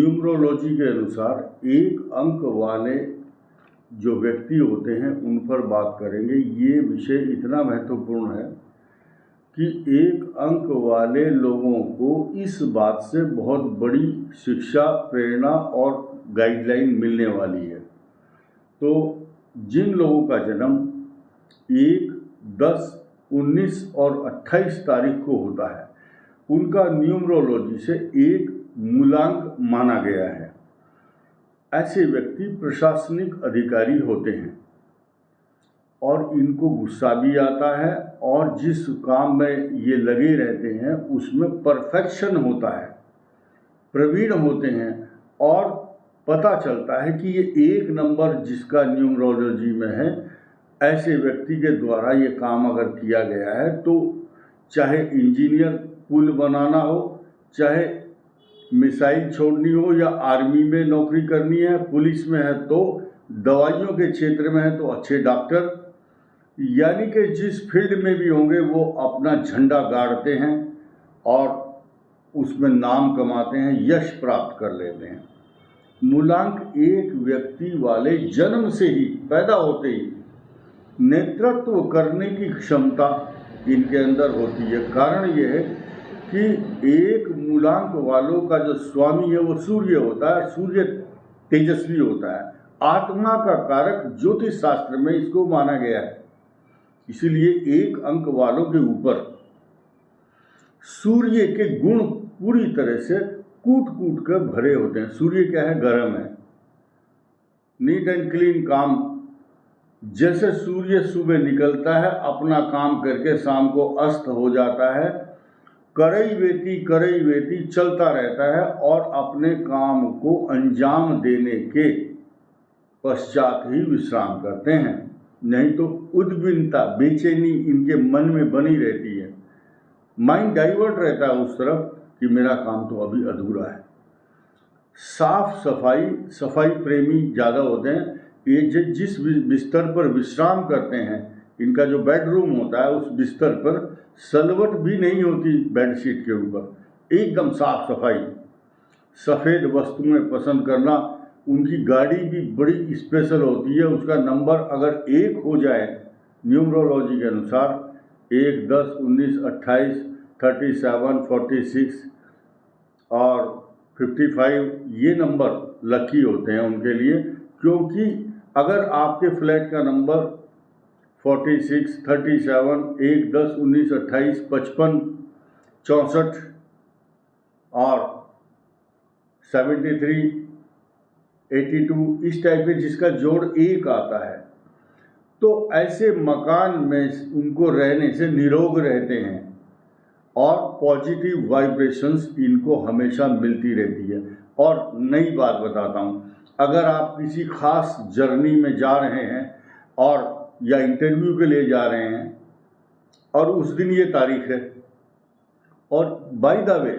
Numerology के अनुसार एक अंक वाले जो व्यक्ति होते हैं उन पर बात करेंगे। ये विषय इतना महत्वपूर्ण है कि एक अंक वाले लोगों को इस बात से बहुत बड़ी शिक्षा, प्रेरणा और गाइडलाइन मिलने वाली है। तो जिन लोगों का जन्म 1, 10, 19 और 28 तारीख को होता है उनका न्यूमरोलॉजी से एक मूलांक माना गया है। ऐसे व्यक्ति प्रशासनिक अधिकारी होते हैं और इनको गुस्सा भी आता है और जिस काम में ये लगे रहते हैं उसमें परफेक्शन होता है, प्रवीण होते हैं और पता चलता है कि ये एक नंबर जिसका न्यूमरोलॉजी में है, ऐसे व्यक्ति के द्वारा ये काम अगर किया गया है तो चाहे इंजीनियर पुल बनाना हो, चाहे मिसाइल छोड़नी हो या आर्मी में नौकरी करनी है, पुलिस में है तो दवाइयों के क्षेत्र में है तो अच्छे डॉक्टर, यानी कि जिस फील्ड में भी होंगे वो अपना झंडा गाड़ते हैं और उसमें नाम कमाते हैं, यश प्राप्त कर लेते हैं। मूलांक एक व्यक्ति वाले जन्म से ही, पैदा होते ही नेतृत्व करने की क्षमता इनके अंदर होती है। कारण यह है कि एक मूलांक वालों का जो स्वामी है वो सूर्य होता है। सूर्य तेजस्वी होता है, आत्मा का कारक ज्योतिष शास्त्र में इसको माना गया है। इसीलिए एक अंक वालों के ऊपर सूर्य के गुण पूरी तरह से कूट कूट कर भरे होते हैं। सूर्य क्या है? गर्म है, नीट एंड क्लीन काम। जैसे सूर्य सुबह निकलता है, अपना काम करके शाम को अस्त हो जाता है, करई वेती चलता रहता है और अपने काम को अंजाम देने के पश्चात ही विश्राम करते हैं। नहीं तो उद्विग्नता, बेचैनी इनके मन में बनी रहती है। माइंड डाइवर्ट रहता है उस तरफ कि मेरा काम तो अभी अधूरा है। साफ सफाई प्रेमी ज़्यादा होते हैं। ये जिस बिस्तर पर विश्राम करते हैं, इनका जो बेडरूम होता है उस बिस्तर पर सलवट भी नहीं होती बेडशीट के ऊपर, एकदम साफ सफाई। सफ़ेद वस्तुएं पसंद करना। उनकी गाड़ी भी बड़ी स्पेशल होती है। उसका नंबर अगर 1 हो जाए न्यूमरोलॉजी के अनुसार, 1, 10, 19, 28, 37, 46 और 55, ये नंबर लकी होते हैं उनके लिए। क्योंकि अगर आपके फ्लैट का नंबर 46, 37, 1, 10, 19, 28, 55, 64 और 73, 82 इस टाइप के जिसका जोड़ 1 आता है, तो ऐसे मकान में उनको रहने से निरोग रहते हैं और पॉजिटिव वाइब्रेशंस इनको हमेशा मिलती रहती है। और नई बात बताता हूँ, अगर आप किसी खास जर्नी में जा रहे हैं और या इंटरव्यू के लिए जा रहे हैं और उस दिन ये तारीख है और बाय द वे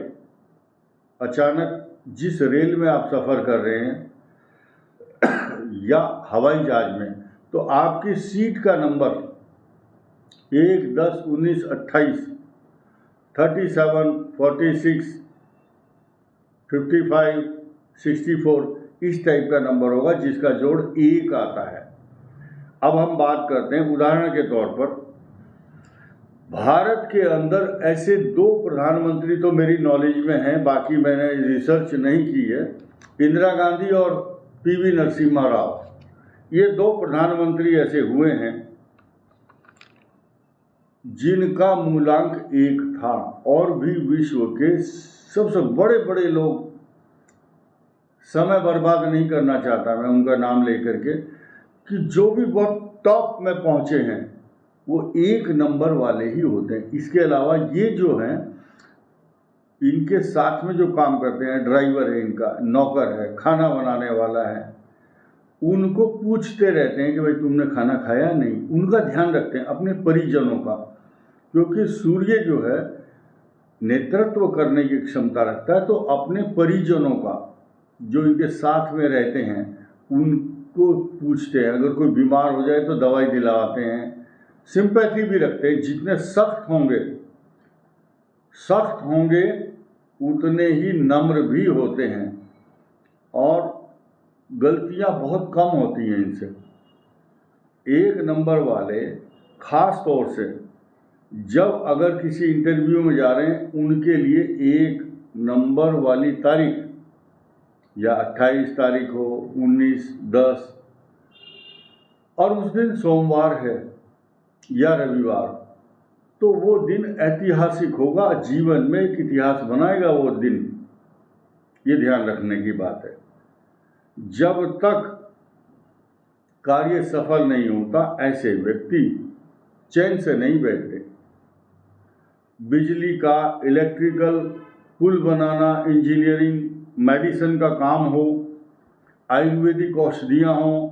अचानक जिस रेल में आप सफ़र कर रहे हैं या हवाई जहाज में, तो आपकी सीट का नंबर 1, 10, 19, 28, 37, 46, 55, 64 इस टाइप का नंबर होगा जिसका जोड़ 1 आता है। अब हम बात करते हैं उदाहरण के तौर पर, भारत के अंदर ऐसे 2 प्रधानमंत्री तो मेरी नॉलेज में हैं, बाकी मैंने रिसर्च नहीं की है, इंदिरा गांधी और पीवी नरसिम्हा राव। ये 2 प्रधानमंत्री ऐसे हुए हैं जिनका मूलांक 1 था। और भी विश्व के सबसे बड़े बड़े लोग, समय बर्बाद नहीं करना चाहता मैं उनका नाम लेकर के, कि जो भी बहुत टॉप में पहुंचे हैं वो 1 नंबर वाले ही होते हैं। इसके अलावा ये जो हैं, इनके साथ में जो काम करते हैं, ड्राइवर है इनका, नौकर है, खाना बनाने वाला है, उनको पूछते रहते हैं कि भाई तुमने खाना खाया? नहीं। उनका ध्यान रखते हैं, अपने परिजनों का। क्योंकि सूर्य जो है नेतृत्व करने की क्षमता रखता है, तो अपने परिजनों का जो इनके साथ में रहते हैं उनको पूछते हैं। अगर कोई बीमार हो जाए तो दवाई दिलाते हैं, सिंपैथी भी रखते हैं। जितने सख्त होंगे उतने ही नम्र भी होते हैं। और गलतियां बहुत कम होती हैं इनसे। 1 नंबर वाले खास तौर से जब अगर किसी इंटरव्यू में जा रहे हैं, उनके लिए 1 नंबर वाली तारीख या 28 तारीख हो, 19, 10 और उस दिन सोमवार है या रविवार, तो वो दिन ऐतिहासिक होगा, जीवन में एक इतिहास बनाएगा वो दिन। ये ध्यान रखने की बात है। जब तक कार्य सफल नहीं होता, ऐसे व्यक्ति चैन से नहीं बैठते। बिजली का, इलेक्ट्रिकल, पुल बनाना, इंजीनियरिंग, मेडिसिन का काम हो, आयुर्वेदिक औषधियाँ हों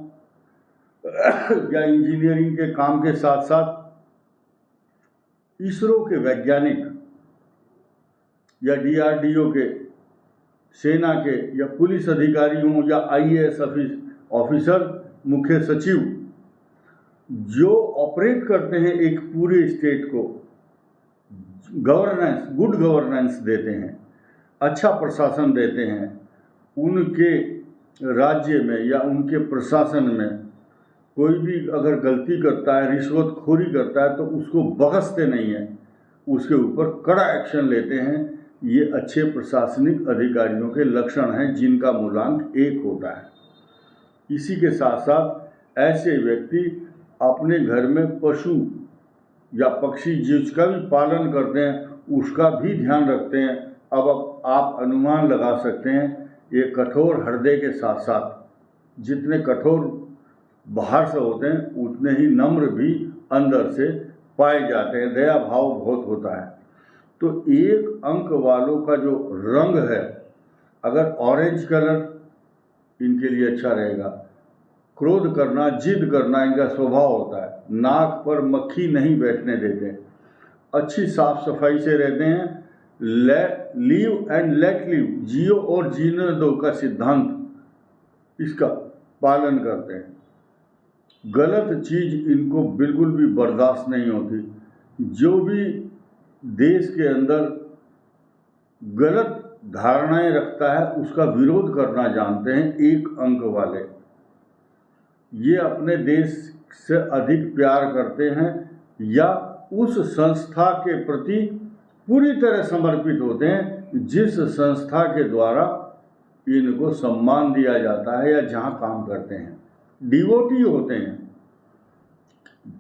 या इंजीनियरिंग के काम के साथ साथ इसरो के वैज्ञानिक या DRDO के, सेना के या पुलिस अधिकारी हों या IAS ऑफिसर, मुख्य सचिव, जो ऑपरेट करते हैं एक पूरे स्टेट को, गवर्नेंस, गुड गवर्नेंस देते हैं, अच्छा प्रशासन देते हैं, उनके राज्य में या उनके प्रशासन में कोई भी अगर गलती करता है, रिश्वतखोरी करता है, तो उसको बख्शते नहीं हैं, उसके ऊपर कड़ा एक्शन लेते हैं। ये अच्छे प्रशासनिक अधिकारियों के लक्षण हैं, जिनका मूल्यांक 1 होता है। इसी के साथ साथ ऐसे व्यक्ति अपने घर में पशु या पक्षी जिसका भी पालन करते हैं, उसका भी ध्यान रखते हैं। अब आप अनुमान लगा सकते हैं, ये कठोर हृदय के साथ साथ जितने कठोर बाहर से होते हैं, उतने ही नम्र भी अंदर से पाए जाते हैं, दया भाव बहुत होता है। तो 1 अंक वालों का जो रंग है, अगर ऑरेंज कलर इनके लिए अच्छा रहेगा। क्रोध करना, जिद करना इनका स्वभाव होता है। नाक पर मक्खी नहीं बैठने देते, अच्छी साफ सफाई से रहते हैं। लीव एंड लेट लीव, जियो और जीने दो का सिद्धांत, इसका पालन करते हैं। गलत चीज इनको बिल्कुल भी बर्दाश्त नहीं होती। जो भी देश के अंदर गलत धारणाएं रखता है, उसका विरोध करना जानते हैं 1 अंक वाले। ये अपने देश से अधिक प्यार करते हैं या उस संस्था के प्रति पूरी तरह समर्पित होते हैं जिस संस्था के द्वारा इनको सम्मान दिया जाता है या जहां काम करते हैं। डिवोटी होते हैं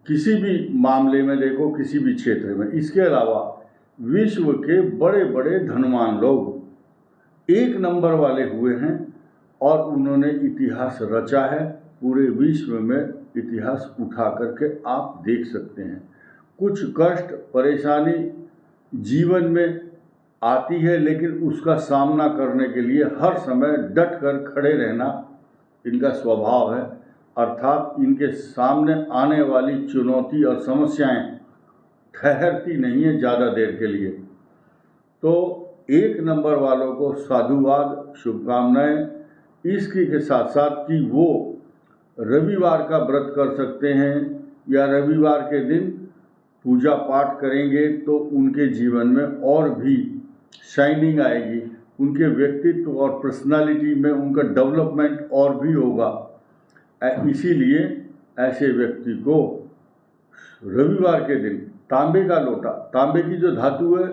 किसी भी मामले में, देखो किसी भी क्षेत्र में। इसके अलावा विश्व के बड़े बड़े धनवान लोग 1 नंबर वाले हुए हैं और उन्होंने इतिहास रचा है। पूरे विश्व में इतिहास उठा करके आप देख सकते हैं। कुछ कष्ट, परेशानी जीवन में आती है, लेकिन उसका सामना करने के लिए हर समय डट कर खड़े रहना इनका स्वभाव है। अर्थात इनके सामने आने वाली चुनौती और समस्याएं ठहरती नहीं है ज़्यादा देर के लिए। तो 1 नंबर वालों को साधुवाद, शुभकामनाएं। इसके के साथ साथ कि वो रविवार का व्रत कर सकते हैं या रविवार के दिन पूजा पाठ करेंगे तो उनके जीवन में और भी शाइनिंग आएगी, उनके व्यक्तित्व और पर्सनालिटी में उनका डेवलपमेंट और भी होगा। इसीलिए ऐसे व्यक्ति को रविवार के दिन तांबे का लोटा, तांबे की जो धातु है,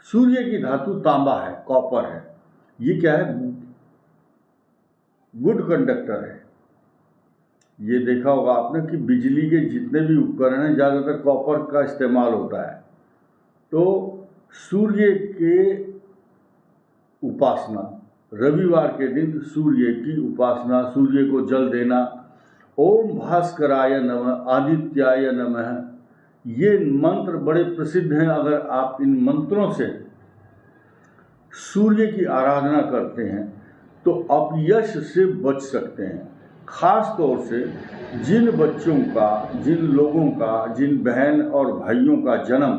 सूर्य की धातु तांबा है, कॉपर है। ये क्या है? गुड कंडक्टर है। ये देखा होगा आपने कि बिजली के जितने भी उपकरण हैं, ज़्यादातर कॉपर का इस्तेमाल होता है। तो सूर्य के उपासना, रविवार के दिन सूर्य की उपासना, सूर्य को जल देना, ओम भास्कराय नमः, आदित्याय नमः, ये मंत्र बड़े प्रसिद्ध हैं। अगर आप इन मंत्रों से सूर्य की आराधना करते हैं तो अपयश से बच सकते हैं। खास तौर से जिन बच्चों का, जिन लोगों का, जिन बहन और भाइयों का जन्म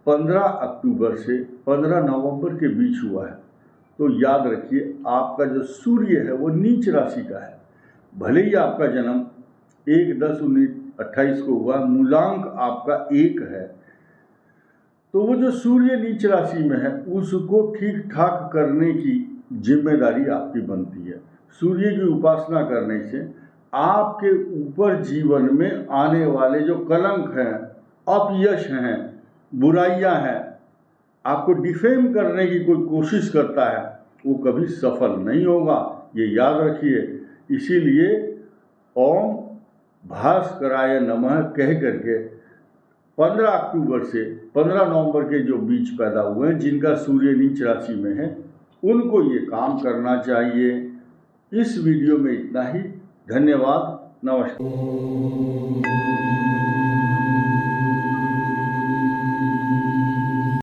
15 अक्टूबर से 15 नवंबर के बीच हुआ है, तो याद रखिए आपका जो सूर्य है वो नीच राशि का है। भले ही आपका जन्म 1/10/1928 को हुआ, मूलांक आपका 1 है, तो वो जो सूर्य नीच राशि में है उसको ठीक ठाक करने की जिम्मेदारी आपकी बनती है। सूर्य की उपासना करने से आपके ऊपर जीवन में आने वाले जो कलंक हैं, अपयश हैं, बुराइयां हैं, आपको डिफेम करने की कोई कोशिश करता है, वो कभी सफल नहीं होगा, ये याद रखिए। इसीलिए ओम भास्कराय नमः कह करके 15 अक्टूबर से 15 नवंबर के जो बीच पैदा हुए हैं, जिनका सूर्य नीच राशि में है, उनको ये काम करना चाहिए। इस वीडियो में इतना ही। धन्यवाद। नमस्कार।